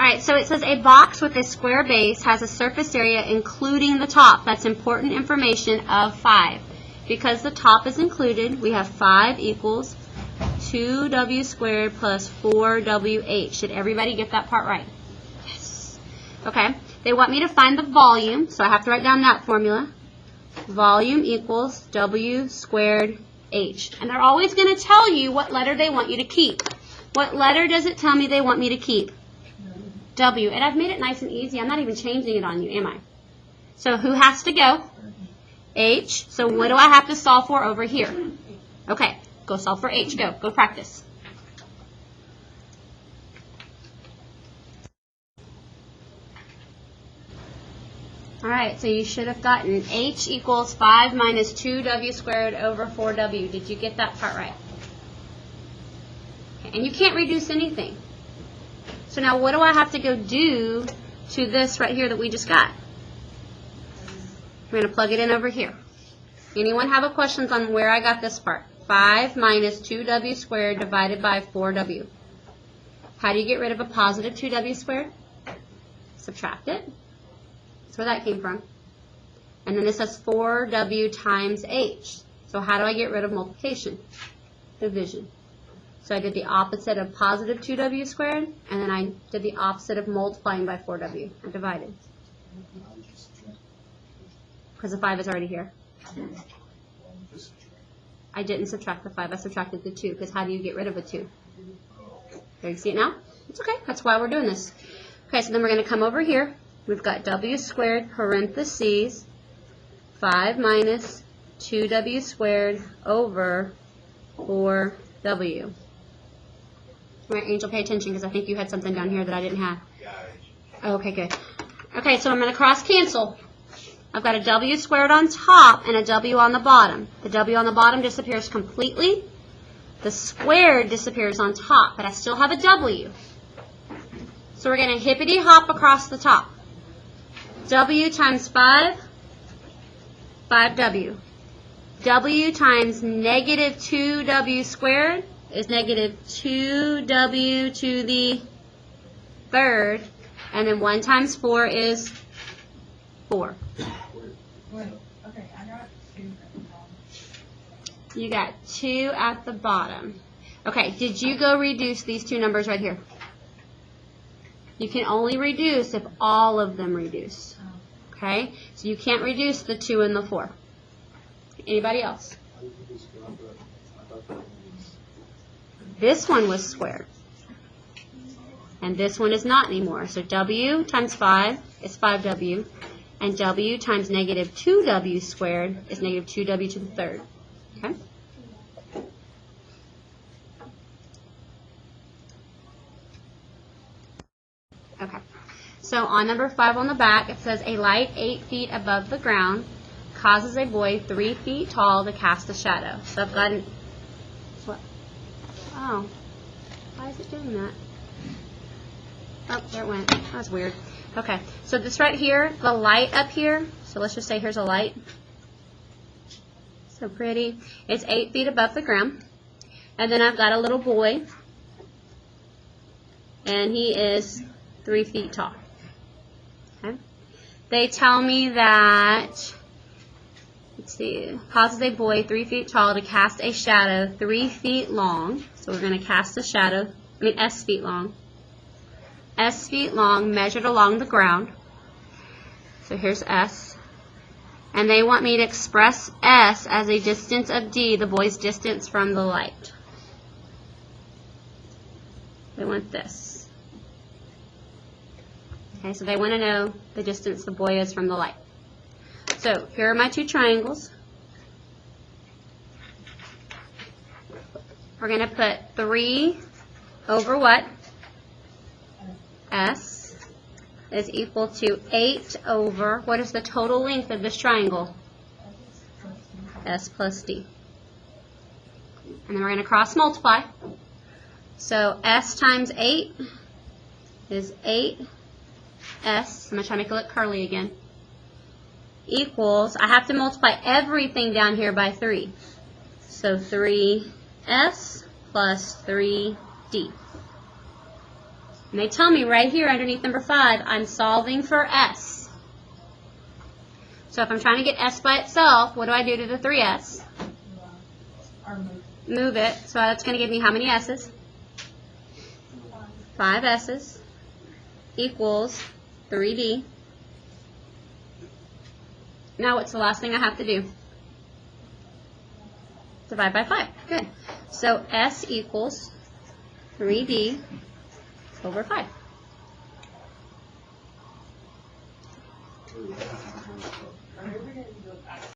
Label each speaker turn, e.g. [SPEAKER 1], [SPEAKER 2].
[SPEAKER 1] Alright, so it says a box with a square base has a surface area including the top. That's important information of 5. Because the top is included, we have 5 equals 2w squared plus 4wh. Should everybody get that part right? Yes. Okay, they want me to find the volume, so I have to write down that formula. Volume equals w squared h. And they're always going to tell you what letter they want you to keep. What letter does it tell me they want me to keep? W. And I've made it nice and easy. I'm not even changing it on you, am I? So who has to go? H. So what do I have to solve for over here? Okay, go solve for H. Go. Go practice. All right, so you should have gotten H equals 5 minus 2w squared over 4w. Did you get that part right? Okay, and you can't reduce anything. So now what do I have to go do to this right here that we just got? We're going to plug it in over here. Anyone have a questions on where I got this part? 5 minus 2w squared divided by 4w. How do you get rid of a positive 2w squared? Subtract it. That's where that came from. And then this says 4w times h. So how do I get rid of multiplication? Division. So I did the opposite of positive 2w squared, and then I did the opposite of multiplying by 4w. I divided. Because the 5 is already here. I didn't subtract the 5. I subtracted the 2, because how do you get rid of a 2? There, you see it now? It's okay. That's why we're doing this. Okay, so then we're going to come over here. We've got w squared parentheses 5 minus 2w squared over 4w. All right, Angel, pay attention because I think you had something down here that I didn't have. Okay, good. Okay, so I'm going to cross cancel. I've got a w squared on top and a w on the bottom. The w on the bottom disappears completely. The squared disappears on top, but I still have a w. So we're going to hippity hop across the top. W times 5, 5w. W times negative 2w squared is negative 2w to the third, and then 1 times 4 is 4. You got 2 at the bottom. Okay, did you go reduce these two numbers right here? You can only reduce if all of them reduce. Okay, so you can't reduce the 2 and the 4. Anybody else? This one was squared. And this one is not anymore. So w times 5 is 5w. And w times negative 2w squared is negative 2w to the third. Okay? Okay. So on number 5 on the back, it says a light 8 feet above the ground causes a boy 3 feet tall to cast a shadow. So I've got an... What? Oh. Why is it doing that? Oh, there it went. That's weird. Okay. So this right here, the light up here, so let's just say here's a light. So pretty. It's 8 feet above the ground. And then I've got a little boy. And he is 3 feet tall. Okay. They tell me that... Let's see, causes a boy 3 feet tall to cast a shadow 3 feet long. So we're going to cast a shadow, S feet long. S feet long measured along the ground. So here's S. And they want me to express S as a distance of D, the boy's distance from the light. They want this. Okay, so they want to know the distance the boy is from the light. So here are my two triangles. We're going to put 3 over what? S is equal to 8 over, what is the total length of this triangle? S plus D. And then we're going to cross multiply. So S times 8 is 8S. I'm going to try to make it look curly again. Equals, I have to multiply everything down here by 3. So 3S plus 3D. And they tell me right here underneath number 5, I'm solving for S. So if I'm trying to get S by itself, what do I do to the 3S? Move it. So that's going to give me how many S's? 5 S's equals 3D. Now what's the last thing I have to do? Divide by 5. Good. So S equals 3D over 5.